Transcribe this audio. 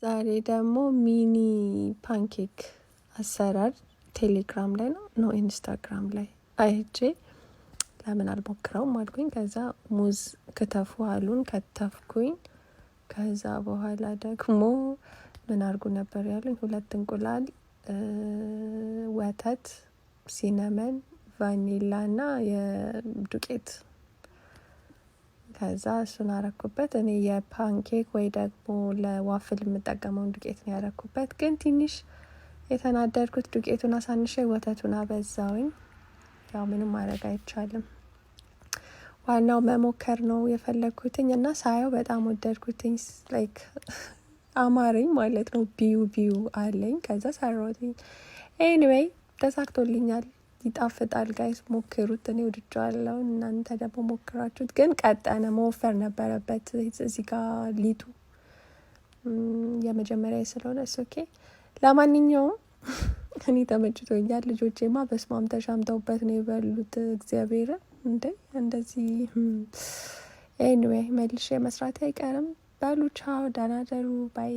ዛሬ ደግሞ ሚኒ ፓንኬክ አሰራር ቴሌግራም ላይ ነው ኢንስታግራም ላይ አይቼ ለምን አልሞክረውም አልኩኝ። ከዛ ሙዝ ከተፉ አሉን ከተፍኩኝ። ከዛ በኋላ ደግሞ ምን አርጉ ነበር ያሉኝ? 2 እንቁላል፣ ወተት፣ ሲነመን፣ ቫኒላ እና የዱቄት ከዛ እሱን አረኩበት። እኔ የፓንኬክ ወይ ደግሞ ለዋፍል የምጠቀመውን ዱቄት ነው ያረኩበት። ግን ትንሽ የተናደድኩት ዱቄቱን አሳንሼ ወተቱን አበዛውኝ። ያው ምንም ማድረግ አይቻልም። ዋናው መሞከር ነው የፈለግኩትኝ እና ሳየው በጣም ወደድኩትኝ። ላይክ አማረኝ ማለት ነው። ቢዩ አለኝ። ከዛ ሰራሁትኝ። ኤኒዌይ ተሳክቶልኛል። ይጣፍጣል። ጋይስ ሞክሩት። እኔ ወድጄዋለሁ። እናንተ ደግሞ ሞክራችሁት። ግን ቀጠነ፣ መወፈር ነበረበት። እዚህ ጋር ሊጡ የመጀመሪያ ስለሆነ ኦኬ። ለማንኛውም እኔ ተመችቶኛል። ልጆቼማ በስማም ተሻምተውበት ነው የበሉት። እግዚአብሔርን እንደዚህ ኤኒዌይ መልሼ መስራት አይቀርም። በሉ ቻው፣ ደህና ደሩ፣ ባይ